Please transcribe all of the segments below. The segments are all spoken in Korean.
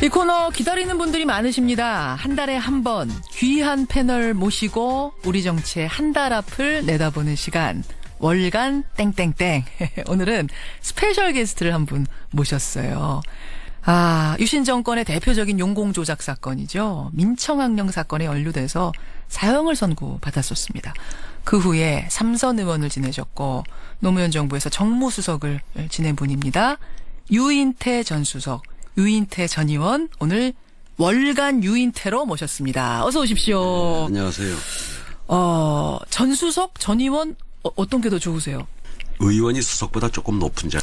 이 코너 기다리는 분들이 많으십니다. 한 달에 한 번 귀한 패널 모시고 우리 정치의 한 달 앞을 내다보는 시간. 월간 땡땡땡. 오늘은 스페셜 게스트를 한 분 모셨어요. 유신 정권의 대표적인 용공 조작 사건이죠. 민청학령 사건에 연루돼서 사형을 선고받았었습니다. 그 후에 삼선 의원을 지내셨고 노무현 정부에서 정무수석을 지낸 분입니다. 유인태 전 수석, 유인태 전 의원, 오늘 월간 유인태로 모셨습니다. 어서 오십시오. 네, 안녕하세요. 전 수석, 전 의원 어떤 게 더 좋으세요? 의원이 수석보다 조금 높은 자리.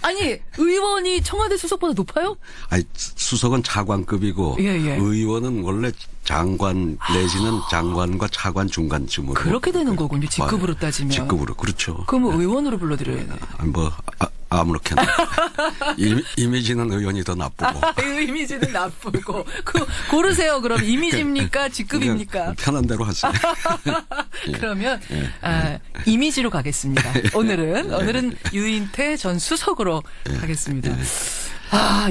아니, 의원이 청와대 수석보다 높아요? 아니, 수석은 차관급이고 예. 의원은 원래 장관 내지는 장관과 차관 중간쯤으로. 그렇게 되는 거군요. 직급으로 따지면. 직급으로, 그렇죠. 그럼 의원으로 불러드려야 돼. 아무렇게나. 이미지는 의원이 더 나쁘고. 이미지는 나쁘고. 고르세요. 그럼 이미지입니까? 직급입니까? 편한 대로 하세요. 그러면 이미지로 가겠습니다. 오늘은 유인태 전 수석으로 가겠습니다.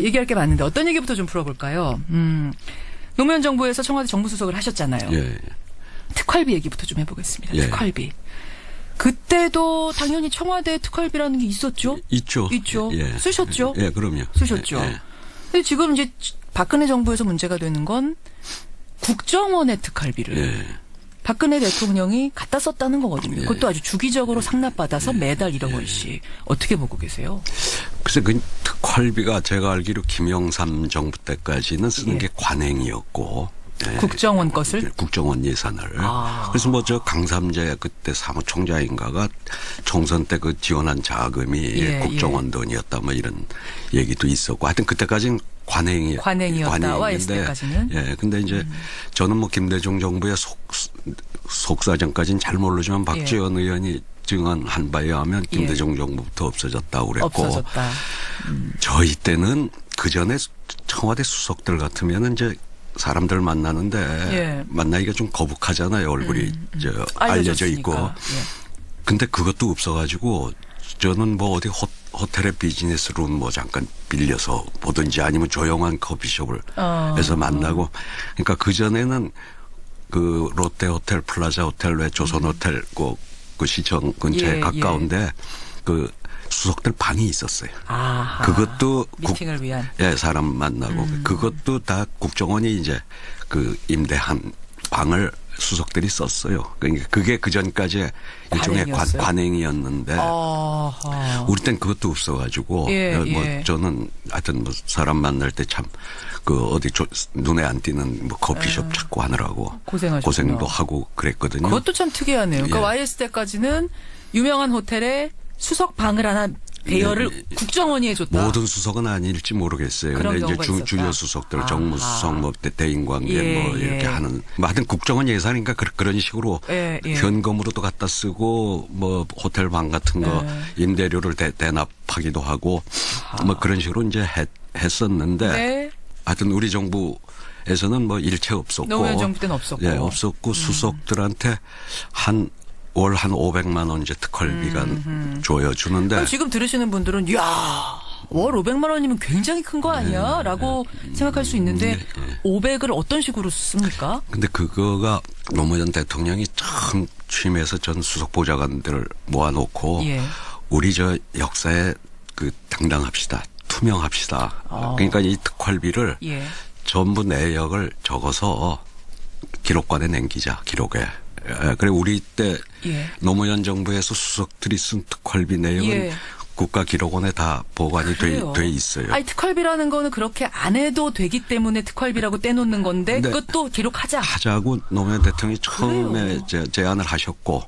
얘기할 게 많은데 어떤 얘기부터 좀 풀어볼까요? 노무현 정부에서 청와대 정무수석을 하셨잖아요. 예. 특활비 얘기부터 좀 해보겠습니다. 예. 특활비. 그때도 당연히 청와대 특활비라는 게 있었죠? 있죠. 예. 쓰셨죠? 예, 그럼요. 쓰셨죠. 예. 근데 지금 이제 박근혜 정부에서 문제가 되는 건 국정원의 특활비를 예. 박근혜 대통령이 갖다 썼다는 거거든요. 예. 그것도 아주 주기적으로 상납받아서 매달 1억 원씩. 어떻게 보고 계세요? 글쎄, 그 특활비가 제가 알기로 김영삼 정부 때까지는 쓰는 예. 게 관행이었고. 네. 국정원 것을? 국정원 예산을. 그래서 강삼재 그때 사무총장인가가 총선 때 그 지원한 자금이 국정원 돈이었다 이런 얘기도 있었고 하여튼 그때까지는 관행이었다. YS 때까지는. 예. 근데 이제 저는 김대중 정부의 속사정까지는 잘 모르지만 박지원 의원이 증언한 바에 의하면 김대중 정부부터 없어졌다고 그랬고. 없어졌다. 저희 때는 그 전에 청와대 수석들 같으면은 이제 사람들 만나는데 만나기가 좀 거북하잖아요. 얼굴이 알려져 있고. 근데 그것도 없어가지고 저는 어디 호텔의 비즈니스룸 잠깐 빌려서 보든지 아니면 조용한 커피숍을 해서 만나고. 그러니까 그 전에는 그 롯데 호텔, 플라자 호텔, 외 조선 호텔 그 시청 근처에 가까운데 그 수석들 방이 있었어요. 그것도 미팅을 위한. 사람 만나고 그것도 다 국정원이 이제 그 임대한 방을 수석들이 썼어요. 그러니까 그게 그 전까지 일종의 관행이었는데 우리 땐 그것도 없어가지고 저는 하여튼 사람 만날 때 참 그 어디 눈에 안 띄는 커피숍 찾고 하느라고 고생도 하고 그랬거든요. 그것도 참 특이하네요. 그러니까 YS 때까지는 유명한 호텔에 수석 방을 하나 대여를 국정원이 해줬다. 모든 수석은 아닐지 모르겠어요. 근데 이제 주요 수석들, 정무수석, 대인관계 이렇게 하는. 하여튼 국정원 예산이니까 그런 식으로 현금으로도 갖다 쓰고 호텔 방 같은 거 임대료를 대납하기도 하고 그런 식으로 이제 했었는데 하여튼 우리 정부에서는 일체 없었고. 노무현 정부 때는 없었고. 없었고 수석들한테 월 한 500만 원 이제 특활비가 줘주는데. 지금 들으시는 분들은 월 500만 원이면 굉장히 큰 거 아니야? 라고 생각할 수 있는데 500을 어떤 식으로 씁니까? 근데 그거가 노무현 대통령이 처음 취임해서 전 수석 보좌관들을 모아놓고 우리 역사에 당당합시다. 투명합시다. 그러니까 이 특활비를 전부 내역을 적어서 기록관에 남기자. 기록에. 그래 우리 때 노무현 정부에서 수석들이 쓴 특활비 내용은 국가기록원에 다 보관이 돼 있어요. 아니 특활비라는 거는 그렇게 안 해도 되기 때문에 특활비라고 떼놓는 건데 그것도 기록하자고 노무현 대통령이 처음에 제안을 하셨고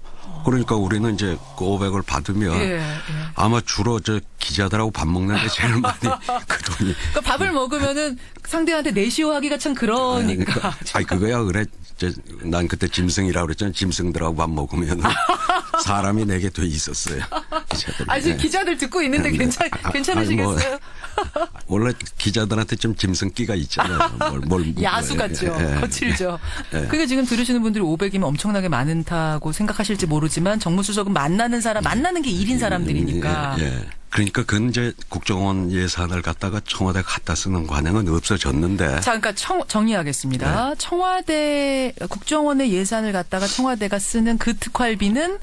그러니까 우리는 이제 그 500을 받으면 아마 주로 기자들하고 밥 먹는데 제일 많이 그 돈이. 그러니까 밥을 먹으면은 상대한테 내시하기가 참 그러니까. 아니 그거야 그래. 난 그때 짐승이라고 그랬잖아요. 짐승들하고 밥 먹으면 사람이 내게 돼 있었어요. 지금 기자들 듣고 있는데 괜찮으시겠어요? 원래 기자들한테 좀 짐승기가 있잖아요. 야수 같죠. 거칠죠. 그러니까 지금 들으시는 분들이 500이면 엄청나게 많다고 생각하실지 모르지만 정무수석은 만나는 게 일인 사람들이니까 그러니까 그건 이제 국정원 예산을 갖다가 청와대 갖다 쓰는 관행은 없어졌는데. 자, 그러니까 정리하겠습니다. 네. 청와대 국정원의 예산을 갖다가 청와대가 쓰는 그 특활비는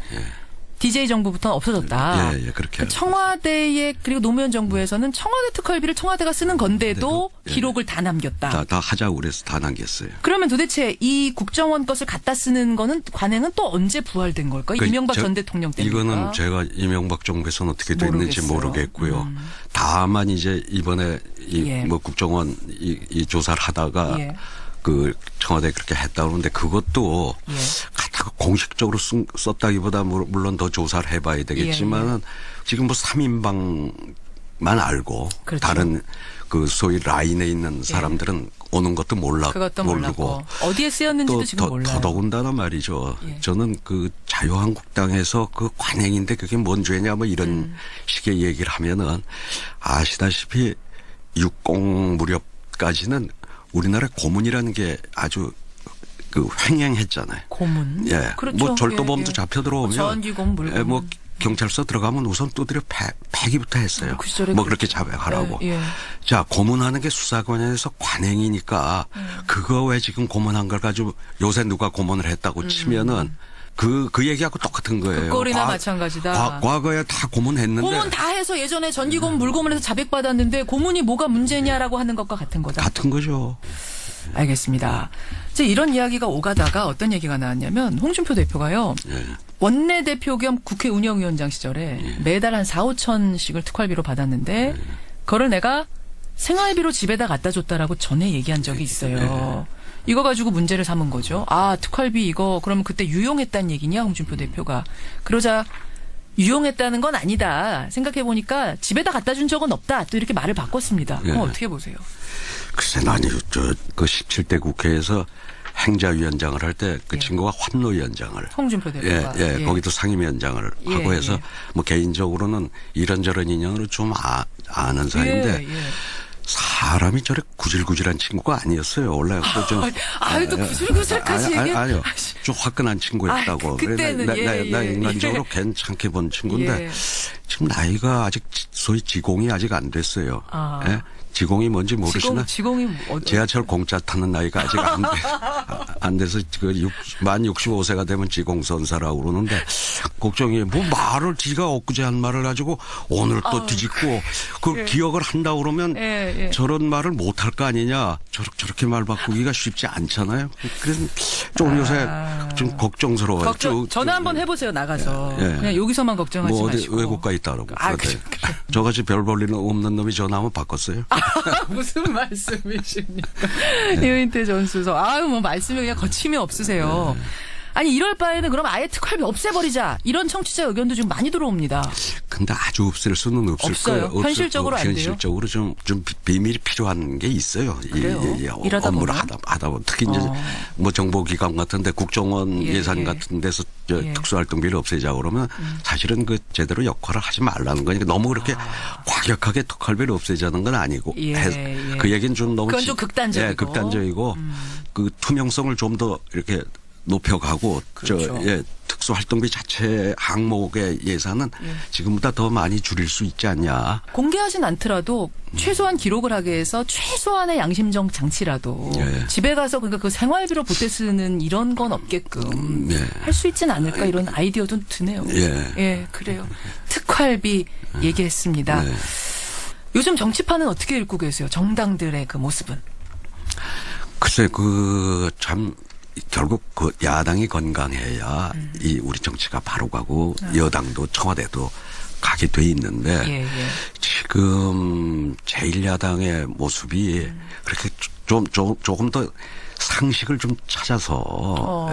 DJ 정부부터는 없어졌다. 예, 그렇게. 청와대의 그리고 노무현 정부에서는 청와대 특활비를 청와대가 쓰는 건데도 기록을 다 남겼다. 다 하자고 그래서 다 남겼어요. 그러면 도대체 이 국정원 것을 갖다 쓰는 거는 관행은 또 언제 부활된 걸까요? 그러니까 이명박 전 대통령 때입니까? 이거는 제가 이명박 정부에서는 어떻게 됐는지 모르겠고요. 다만 이제 이번에 뭐 국정원 이 조사를 하다가 그 청와대에 그렇게 했다 그러는데 그것도 갖다가 공식적으로 썼다기보다 물론 더 조사를 해봐야 되겠지만은 지금 뭐 3인방만 알고 그렇죠. 다른 그 소위 라인에 있는 사람들은 오는 것도 그것도 모르고 어디에 쓰였는지도 지금 몰라요. 더더군다나 말이죠. 저는 그 자유한국당에서 그 관행인데 그게 뭔 죄냐 뭐 이런 식의 얘기를 하면은 아시다시피 60 무렵까지는 우리나라 고문이라는 게 아주 그 횡행했잖아요. 고문? 예. 그렇죠. 뭐 절도범도 잡혀 들어오면. 전기고문, 물고문. 뭐 경찰서 들어가면 우선 두드려 패기부터 했어요. 그 뭐 그렇게 자백하라고. 자, 고문하는 게 수사관에서 관행이니까 그거 왜 지금 고문한 걸 가지고 요새 누가 고문을 했다고 치면은 그 얘기하고 똑같은 거예요. 그 꼴이나 마찬가지다. 과거에 다 고문했는데. 고문 다 해서 예전에 전기고문, 물고문에서 자백받았는데 고문이 뭐가 문제냐라고 하는 것과 같은 거다. 같은 거죠. 알겠습니다. 이제 이런 이야기가 오가다가 어떤 얘기가 나왔냐면 홍준표 대표가요. 원내대표 겸 국회 운영위원장 시절에 매달 한 4, 5천씩을 특활비로 받았는데 그걸 내가 생활비로 집에다 갖다 줬다라고 전에 얘기한 적이 있어요. 이거 가지고 문제를 삼은 거죠. 아, 특활비 이거 그러면 그때 유용했다는 얘기냐 홍준표 대표가. 그러자 유용했다는 건 아니다. 생각해보니까 집에다 갖다 준 적은 없다. 또 이렇게 말을 바꿨습니다. 그럼 어떻게 보세요? 글쎄, 나는 그 17대 국회에서 행자위원장을 할 때 그 친구가 환노위원장을. 홍준표 대표가. 거기도 상임위원장을 하고 해서 뭐 개인적으로는 이런저런 인연으로 좀 아는 사이인데 사람이 저렇게 구질구질한 친구가 아니었어요. 원래 또 구질구질까지 얘기해. 아니요. 좀 화끈한 친구였다고. 그때는 나 인간적으로 괜찮게 본 친구인데 지금 나이가 아직 소위 지공이 아직 안 됐어요. 지공이 뭔지 모르시나? 지공이 지하철 공짜 타는 나이가 아직 안 돼서 만 65세가 되면 지공선사라고 그러는데 걱정이 뭐 말을 지가 엊그제 한 말을 가지고 오늘 또 뒤집고 그 기억을 한다고 그러면 저런 말을 못할 거 아니냐. 저렇게 말 바꾸기가 쉽지 않잖아요. 그래서 좀 요새 좀 걱정스러워요. 전화 한번 해보세요. 나가서. 그냥 여기서만 걱정하지 뭐 마시고. 외국 가 있다 그러고. 저같이 별 볼 일 없는 놈이 전화하면 바꿨어요. 무슨 말씀이십니까? 이은태 전 수석. 뭐 말씀이 그냥 거침이 없으세요. 아니 이럴 바에는 그럼 아예 특활비 없애버리자. 이런 청취자 의견도 좀 많이 들어옵니다. 근데 아주 없앨 수는 없을 거예요. 현실적으로 안 돼요? 현실적으로 좀 비밀이 필요한 게 있어요. 일하다 업무를 하다 보면 특히 이제 뭐 정보기관 같은데 국정원 예산 같은 데서 특수활동비를 없애자 그러면 사실은 그 제대로 역할을 하지 말라는 거니까 너무 그렇게 과격하게 특활비를 없애자는 건 아니고 그 얘기는 좀 너무 그건 좀 극단적이고 극단적이고 그 투명성을 좀 더 이렇게 높여가고 특수활동비 자체 항목의 예산은 지금보다 더 많이 줄일 수 있지 않냐. 공개하진 않더라도 최소한 기록을 하게 해서 최소한의 양심적 장치라도 집에 가서 그러니까 그 생활비로 보태 쓰는 이런 건 없게끔 할 수 있진 않을까 이런 아이디어도 드네요. 그래요. 특활비 얘기했습니다. 요즘 정치판은 어떻게 읽고 계세요? 정당들의 그 모습은? 글쎄 참 결국 그 야당이 건강해야 이 우리 정치가 바로 가고 여당도 청와대도 가게 돼 있는데 지금 제1야당의 모습이 그렇게 조금 더 상식을 좀 찾아서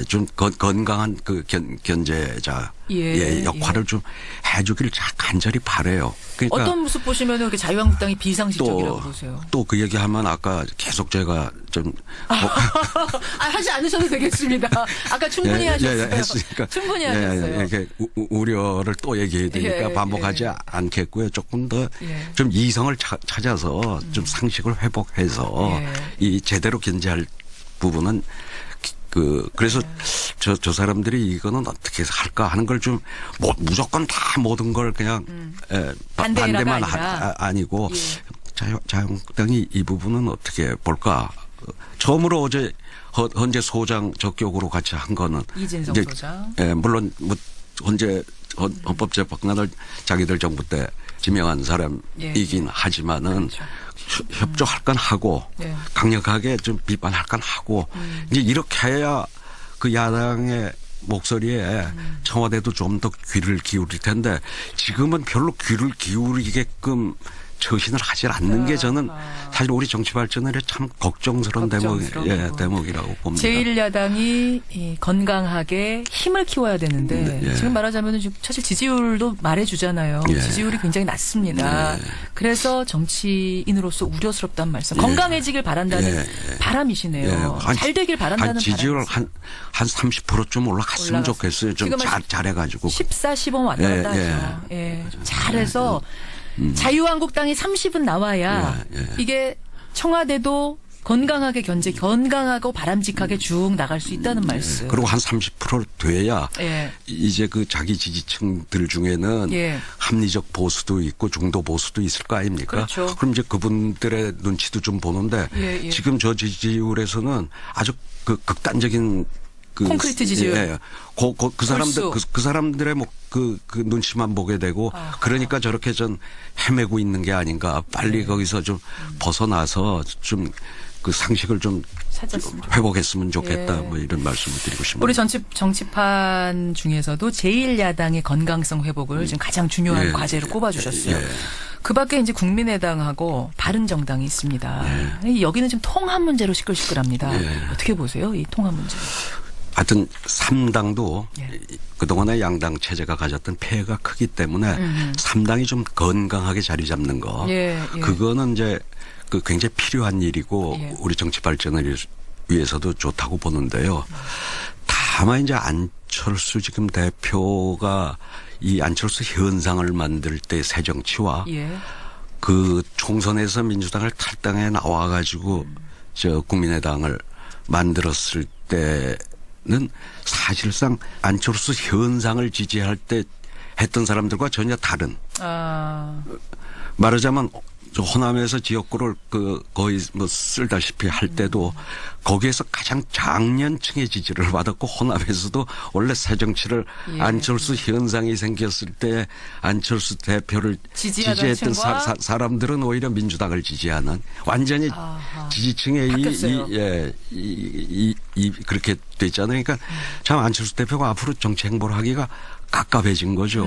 좀 건강한 그 견제자 역할을 좀 해주기를 간절히 바래요. 그러니까 어떤 모습 보시면 이렇게 자유한국당이 비상식적이라고 보세요? 또 그 얘기하면 아까 계속 제가 좀 하지 않으셔도 되겠습니다. 아까 충분히 하셨어요. 했으니까 충분히 하셨어요. 이렇게 우려를 또 얘기해야 되니까 반복하지 않겠고요. 조금 더 좀 이성을 찾아서 좀 상식을 회복해서 이 제대로 견제할 부분은 그래서 저 사람들이 이거는 어떻게 할까 하는 걸 좀 무조건 다 모든 걸 그냥 반대만 아니고 자유한국당이 이 부분은 어떻게 볼까. 처음으로 어제 헌재 소장 적격으로 같이 한 거는 이진성 소장. 물론 뭐 헌법재판관을 자기들 정부 때 지명한 사람이긴 하지만은 그렇죠. 협조할 건 하고 강력하게 좀 비판할 건 하고 이제 이렇게 해야 그 야당의 목소리에 청와대도 좀 더 귀를 기울일 텐데 지금은 별로 귀를 기울이게끔 처신을 하질 않는 게 저는 사실 우리 정치 발전에 참 걱정스러운 대목이라고 봅니다. 제1야당이 건강하게 힘을 키워야 되는데 지금 말하자면 사실 지지율도 말해주잖아요. 지지율이 굉장히 낮습니다. 그래서 정치인으로서 우려스럽다는 말씀. 건강해지길 바란다는 바람이시네요. 잘 되길 바란다는 지지율 한 30%좀 올라갔으면 좋겠어요. 좀 잘해가지고. 14, 15 왔다 갔다 하죠. 잘해서 자유한국당이 30은 나와야 이게 청와대도 건강하게 건강하고 바람직하게 쭉 나갈 수 있다는 말씀. 그리고 한 30% 돼야 이제 그 자기 지지층들 중에는 합리적 보수도 있고 중도 보수도 있을 거 아닙니까? 그렇죠. 그럼 이제 그분들의 눈치도 좀 보는데 지금 저 지지율에서는 아주 그 극단적인 콘크리트 지지율. 그 사람들의 그 눈치만 보게 되고 그러니까 저렇게 좀 헤매고 있는 게 아닌가. 빨리 거기서 좀 벗어나서 좀 그 상식을 좀 회복했으면 좋겠다. 뭐 이런 말씀을 드리고 싶습니다. 우리 정치판 중에서도 제1야당의 건강성 회복을 지금 가장 중요한 과제로 꼽아주셨어요. 그 밖에 이제 국민의당하고 바른정당이 있습니다. 여기는 지금 통합 문제로 시끌시끌합니다. 어떻게 보세요? 이 통합 문제. 하여튼 3당도 그동안의 양당 체제가 가졌던 폐해가 크기 때문에 3당이 좀 건강하게 자리 잡는 거. 그거는 이제 그 굉장히 필요한 일이고 우리 정치 발전을 위해서도 좋다고 보는데요. 다만 이제 안철수 지금 대표가 이 안철수 현상을 만들 때 새정치와 그 총선에서 민주당을 탈당해 나와가지고 저 국민의당을 만들었을 때는 사실상 안철수 현상을 지지할 때 했던 사람들과 전혀 다른. 말하자면 호남에서 지역구를 거의 뭐 쓸다시피 할 때도 거기에서 가장 장년층의 지지를 받았고 호남에서도 원래 새정치를 안철수 현상이 생겼을 때 안철수 대표를 지지했던 사람들은 오히려 민주당을 지지하는 완전히 지지층의 그렇게 됐잖아요. 그러니까 참 안철수 대표가 앞으로 정치 행보를 하기가 깝깝해진 거죠.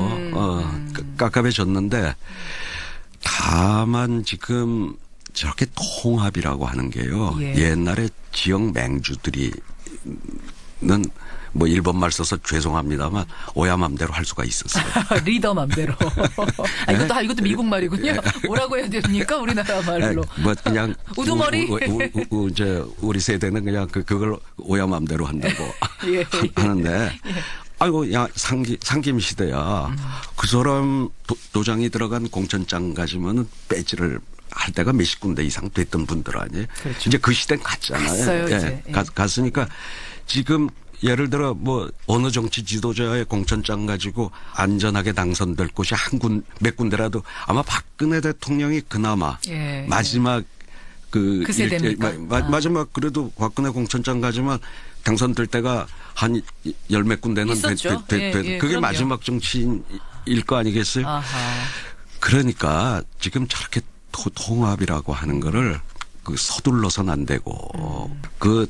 깝깝해졌는데 다만 지금 저렇게 통합이라고 하는 게요. 옛날에 지역 맹주들이는 뭐 일본 말 써서 죄송합니다만 오야 맘대로 할 수가 있었어요. 리더 맘대로. 이것도 미국 말이군요. 뭐라고 해야 됩니까? 우리나라 말로. 뭐 그냥 우두머리. 우리 세대는 그냥 그걸 오야 맘대로 한다고 하는데. 아이고, 야, 상김시대야. 그 사람 도장이 들어간 공천장 가지면은 배지를 할 때가 몇십 군데 이상 됐던 분들 아니에요. 그렇죠. 이제 그 시대는 갔잖아요. 갔어요, 이제. 갔으니까 지금 예를 들어 뭐 어느 정치 지도자의 공천장 가지고 안전하게 당선될 곳이 몇 군데라도 아마 박근혜 대통령이 그나마 마지막 그 세대입니까? 마지막 그래도 박근혜 공천장 가지만 당선될 때가 한 열 몇 군데는 그게 그럼요. 마지막 정치인일 거 아니겠어요? 그러니까 지금 저렇게 통합이라고 하는 거를 서둘러서는 안 되고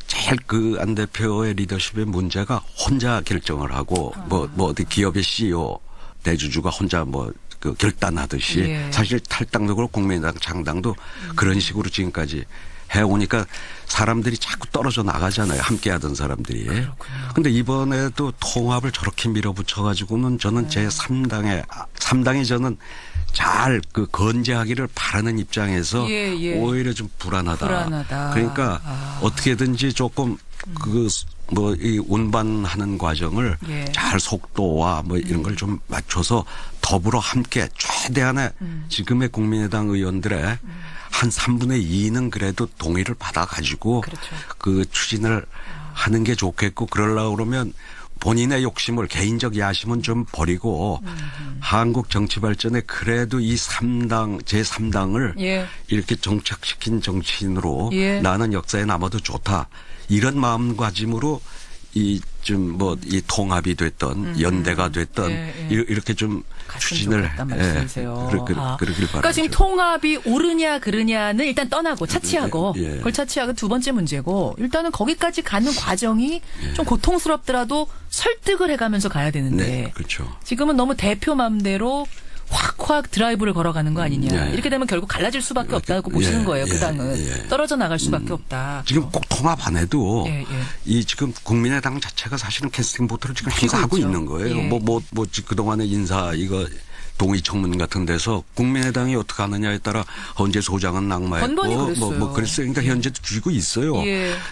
제일 안 대표의 리더십의 문제가 혼자 결정을 하고 뭐 어디 기업의 CEO 대주주가 혼자 결단하듯이 사실 탈당도 그렇고 국민의당 창당도 그런 식으로 지금까지 해오니까 사람들이 자꾸 떨어져 나가잖아요. 함께 하던 사람들이. 그런데 이번에도 통합을 저렇게 밀어붙여가지고는 저는 제 3당이 저는 잘 건재하기를 바라는 입장에서 오히려 좀 불안하다. 그러니까 어떻게든지 조금 이 운반하는 과정을 잘 속도와 이런 걸 좀 맞춰서 더불어 함께 최대한의 지금의 국민의당 의원들의 한 3분의 2는 그래도 동의를 받아가지고 그 추진을 하는 게 좋겠고 그러려고 그러면 본인의 욕심을 개인적 야심은 좀 버리고 한국 정치 발전에 그래도 이 3당 제3당을 예. 이렇게 정착시킨 정치인으로 예. 나는 역사에 남아도 좋다. 이런 마음가짐으로 이 좀 뭐 이 통합이 됐던 연대가 됐던 예. 이렇게 좀 추진을 그러길 바라죠. 그러니까 지금 통합이 옳으냐 그르냐는 일단 떠나고 차치하고 그걸 차치하고 두 번째 문제고 일단은 거기까지 가는 과정이 좀 고통스럽더라도 설득을 해가면서 가야 되는데 네, 그렇죠. 지금은 너무 대표 맘대로 확 드라이브를 걸어가는 거 아니냐. 이렇게 되면 결국 갈라질 수밖에 없다고 보시는 거예요. 그 당은. 떨어져 나갈 수밖에 없다. 지금 꼭 통합 안 해도 이 지금 국민의당 자체가 사실은 캐스팅 보트를 지금 행사하고 있는 거예요. 뭐 그동안의 인사 이거 동의 청문 같은 데서 국민의당이 어떻게 하느냐에 따라 헌재 소장은 낙마했고 뭐 그랬어요. 그러니까 현재도 쥐고 있어요.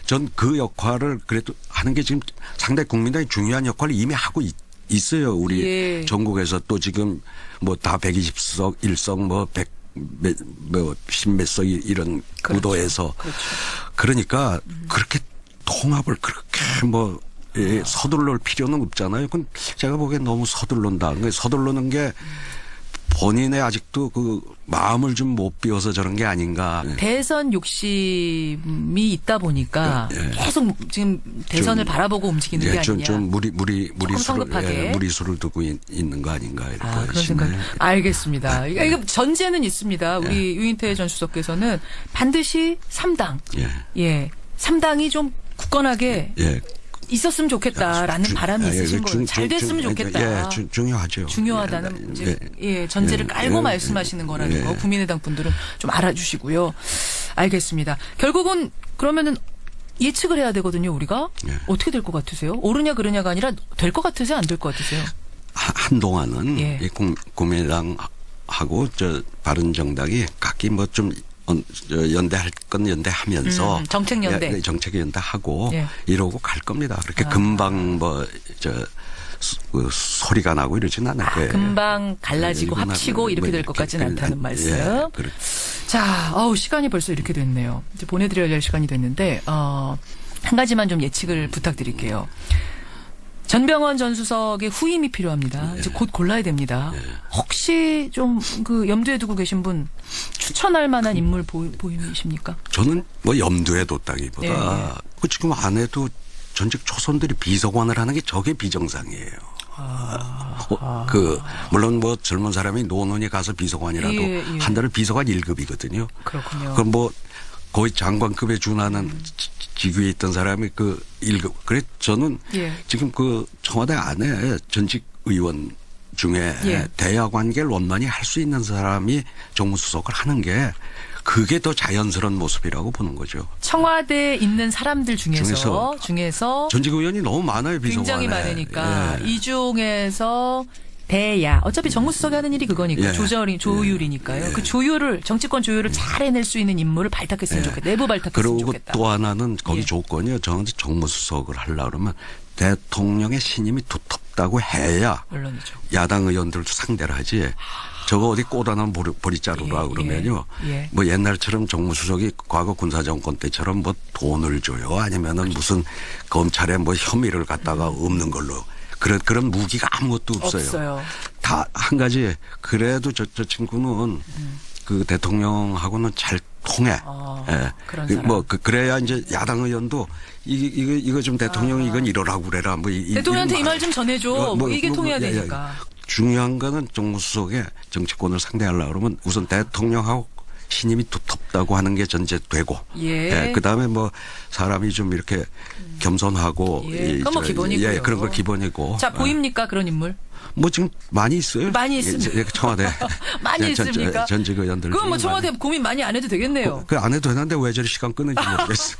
전 그 역할을 그래도 하는 게 지금 상당히 국민당이 중요한 역할을 이미 하고 있어요. 우리 전국에서 또 지금 뭐 다 120석, 1석 뭐 10몇 석 이런 구도에서 그러니까 그렇게 통합을 그렇게 뭐 서둘러올 필요는 없잖아요. 그건 제가 보기엔 너무 서둘른다. 서둘르는 게 본인의 아직도 그 마음을 좀 못 비워서 저런 게 아닌가. 대선 욕심이 있다 보니까 계속 지금 대선을 바라보고 움직이는 게 아니냐. 좀 무리수를 두고 있는 거 아닌가 이렇게 그런 생각. 알겠습니다. 이거 전제는 있습니다. 우리 유인태 전 수석께서는 반드시 3당. 3당이 좀 굳건하게 있었으면 좋겠다라는 바람이 있으신 거예요. 잘 됐으면 좋겠다. 중요하죠. 중요하다는 전제를 깔고 말씀하시는 거라는 거 국민의당 분들은 좀 알아주시고요. 알겠습니다. 결국은 그러면은 예측을 해야 되거든요. 우리가 어떻게 될 것 같으세요? 옳으냐 그르냐가 아니라 될 것 같으세요? 안 될 것 같으세요? 한동안은 이 국민의당하고 저 바른정당이 각기 뭐 좀 연대할 건 연대하면서 정책 연대, 정책 연대하고 이러고 갈 겁니다. 그렇게 금방 소리가 나고 이러지는 않을 거예요. 금방 갈라지고 합치고 이렇게 될 것 같지는 않다는 말씀. 자, 시간이 벌써 이렇게 됐네요. 이제 보내드려야 할 시간이 됐는데 한 가지만 좀 예측을 부탁드릴게요. 전병헌 전 수석의 후임이 필요합니다. 이제 곧 골라야 됩니다. 혹시 좀 그 염두에 두고 계신 분 추천할 만한 인물 보이십니까? 저는 뭐 염두에 뒀다기보다 그 지금 안 해도 전직 초선들이 비서관을 하는 게 저게 비정상이에요. 물론 뭐 젊은 사람이 노원에 가서 비서관이라도 한 달에 비서관 1급이거든요. 그렇군요. 그럼 뭐 거의 장관급에 준하는 직위에 있던 사람이 그 1급. 그래 저는 지금 그 청와대 안에 전직 의원 중에 대화 관계를 원만히 할 수 있는 사람이 정무수석을 하는 게 그게 더 자연스러운 모습이라고 보는 거죠. 청와대에 있는 사람들 중에서 전직 의원이 너무 많아요. 비서관에. 굉장히 많으니까 이 중에서 대야. 어차피 정무수석이 하는 일이 그거니까. 조율이니까요. 그 정치권 조율을 잘 해낼 수 있는 인물을 발탁했으면 좋겠다. 내부 발탁했으면 좋겠다. 그리고 또 하나는 거기 조건이요. 저는 정무수석을 하려고 그러면 대통령의 신임이 두텁다고 해야 물론이죠. 야당 의원들도 상대를 하지. 저거 어디 꽂아놓은 보리자루라 그러면요. 뭐 옛날처럼 정무수석이 과거 군사정권 때처럼 뭐 돈을 줘요. 아니면은 무슨 검찰에 뭐 혐의를 갖다가 없는 걸로. 그런 무기가 아무것도 없어요. 다 한 가지 그래도 저 친구는 그 대통령하고는 잘 통해. 그런 사람. 뭐 그래야 이제 야당 의원도 이거 좀 대통령 이건 이러라고 그래라. 뭐 대통령한테 이 말 좀 전해줘. 뭐 이게 통해야 되니까. 중요한 거는 정무수석의 정치권을 상대하려고 그러면 우선 대통령하고 신임이 두텁다고 하는 게 전제되고, 그다음에 뭐 사람이 좀 이렇게 겸손하고, 그건 뭐 기본이고요. 그런 거 기본이고. 자, 보입니까 그런 인물? 뭐 지금 많이 있어요. 많이 있습니다. 청와대. 많이 있습니까? 전직 의원들. 그건 뭐 청와대 고민 많이 안 해도 되겠네요. 그 안 해도 되는데 왜 저리 시간 끊는지 모르겠어.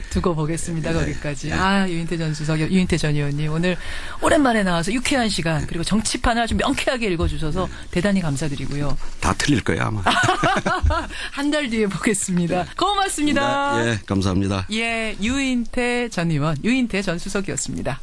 두고 보겠습니다. 거기까지. 유인태 전 수석, 유인태 전 의원님 오늘 오랜만에 나와서 유쾌한 시간 그리고 정치판을 아주 명쾌하게 읽어주셔서 대단히 감사드리고요. 다 틀릴 거예요 아마. 한 달 뒤에 보겠습니다. 고맙습니다. 감사합니다. 유인태 전 의원, 유인태 전 수석이었습니다.